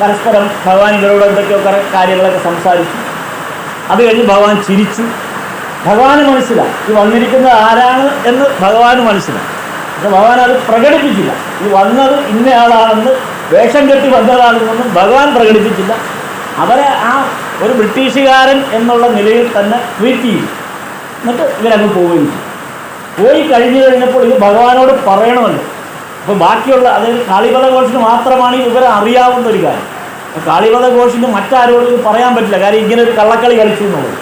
പരസ്പരം ഭഗവാൻ ഇവരോട് എന്തൊക്കെയൊക്കെ കാര്യങ്ങളൊക്കെ സംസാരിച്ചു. അത് കഴിഞ്ഞ് ഭഗവാൻ ചിരിച്ചു. ഭഗവാന് മനസ്സിലായി ഈ വന്നിരിക്കുന്നത് ആരാണ് എന്ന് ഭഗവാന് മനസ്സിലായി. പക്ഷെ ഭഗവാൻ അത് പ്രകടിപ്പിച്ചില്ല. ഈ വന്നത് ഇന്നയാളാണെന്ന്, വേഷം കെട്ടി വന്നതാണെന്നൊന്നും ഭഗവാൻ പ്രകടിപ്പിച്ചില്ല. അവരെ ആ ഒരു ബ്രിട്ടീഷുകാരൻ എന്നുള്ള നിലയിൽ തന്നെ ട്രീറ്റ് ചെയ്തു. എന്നിട്ട് ഇവരങ്ങ് പോവുകയും ചെയ്തു. പോയി കഴിഞ്ഞു കഴിഞ്ഞപ്പോൾ ഇത് ഭഗവാനോട് പറയണമല്ലോ. അപ്പോൾ ബാക്കിയുള്ള, അതായത് കാളിപദ ഘോഷിന് മാത്രമാണ് ഈ വിവരം അറിയാവുന്ന ഒരു കാര്യം. കാളിപദ ഘോഷിന് മറ്റാരോടും ഇത് പറയാൻ പറ്റില്ല, കാര്യം ഇങ്ങനെ ഒരു കള്ളക്കളി കളിച്ചു എന്നുള്ളത്.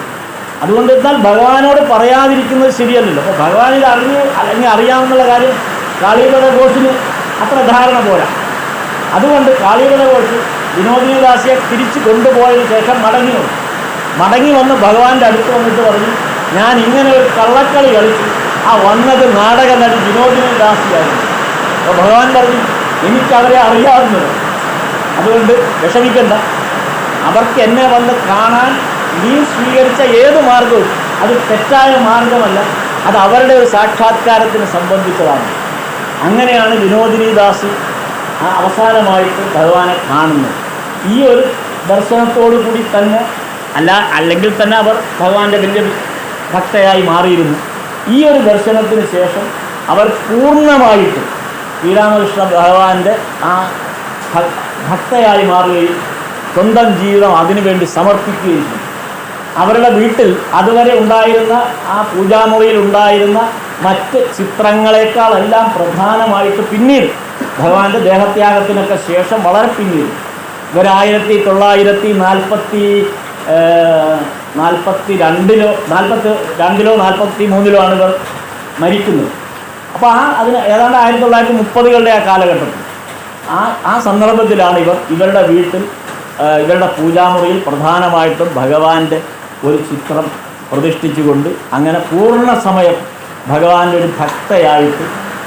അതുകൊണ്ട് എന്നാൽ ഭഗവാനോട് പറയാതിരിക്കുന്നത് ശരിയല്ലല്ലോ. അപ്പോൾ ഭഗവാൻ ഇത് അറിഞ്ഞ് അല്ലെങ്കിൽ അറിയാമെന്നുള്ള കാര്യം കാളിപദ ഘോഷിന് അത്ര ധാരണ പോരാ. അതുകൊണ്ട് കാളിപദ ഘോഷ് വിനോദിനി ദാസിയെ തിരിച്ച് കൊണ്ടുപോയതിന് ശേഷം മടങ്ങി വന്ന് ഭഗവാന്റെ അടുത്ത് വന്നിട്ട് പറഞ്ഞു, ഞാൻ ഇങ്ങനെ ഒരു കള്ളക്കളി കളിച്ചു, ആ വന്നത് നാടക നടി വിനോദിനി ദാസിയായിരുന്നു. അപ്പോൾ ഭഗവാൻ പറഞ്ഞു, എനിക്കവരെ അറിയാവുന്നത്, അതുകൊണ്ട് വിഷമിക്കണ്ട. അവർക്ക് എന്നെ വന്ന് കാണാൻ നീ സ്വീകരിച്ച ഏത് മാർഗവും അത് തെറ്റായ മാർഗമല്ല, അത് അവരുടെ ഒരു സാക്ഷാത്കാരത്തിന് സംബന്ധിച്ചതാണ്. അങ്ങനെയാണ് വിനോദിനി ദാസി അവസാനമായിട്ട് ഭഗവാനെ കാണുന്നത്. ഈ ഒരു ദർശനത്തോടു കൂടി തന്നെ അല്ലെങ്കിൽ തന്നെ അവർ ഭഗവാന്റെ വലിയ ഭക്തയായി മാറിയിരുന്നു. ഈ ഒരു ദർശനത്തിന് ശേഷം അവർ പൂർണ്ണമായിട്ട് ശ്രീരാമകൃഷ്ണ ഭഗവാന്റെ ആ ഭക്തയായി മാറുകയും സ്വന്തം ജീവിതം അതിനുവേണ്ടി സമർപ്പിക്കുകയും ചെയ്തു. അവരുടെ വീട്ടിൽ അതുവരെ ഉണ്ടായിരുന്ന ആ പൂജാമുറിയിൽ ഉണ്ടായിരുന്ന മറ്റ് ചിത്രങ്ങളെക്കാളെല്ലാം പ്രധാനമായിട്ട് പിന്നീട് ഭഗവാന്റെ ദേഹത്യാഗത്തിനൊക്കെ ശേഷം വളരെ പിന്നീട് ഇവർ 1942-43 ആണ് ഇവർ മരിക്കുന്നത്. അപ്പോൾ അതിന് ഏതാണ്ട് 1930-കളുടെ ആ കാലഘട്ടത്തിൽ ആ സന്ദർഭത്തിലാണ് ഇവരുടെ വീട്ടിൽ ഇവരുടെ പൂജാമുറിയിൽ പ്രധാനമായിട്ടും ഭഗവാന്റെ ഒരു ചിത്രം പ്രതിഷ്ഠിച്ചുകൊണ്ട് അങ്ങനെ പൂർണ്ണ സമയം ഭഗവാന്റെ ഒരു ഭക്തയായിട്ട്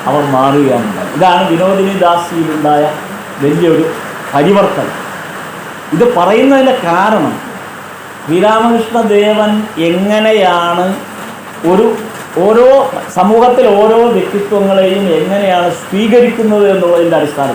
അവർ മാറുകയാണുണ്ടായത്. ഇതാണ് വിനോദിനി ദാസിയിലുണ്ടായ വലിയൊരു പരിവർത്തനം. ഇത് പറയുന്നതിൻ്റെ കാരണം ശ്രീരാമകൃഷ്ണദേവൻ എങ്ങനെയാണ് ഓരോ സമൂഹത്തിൽ ഓരോ വ്യക്തിത്വങ്ങളെയും എങ്ങനെയാണ് സ്വീകരിക്കുന്നത് എന്നുള്ളതിൻ്റെ അടിസ്ഥാനത്തിൽ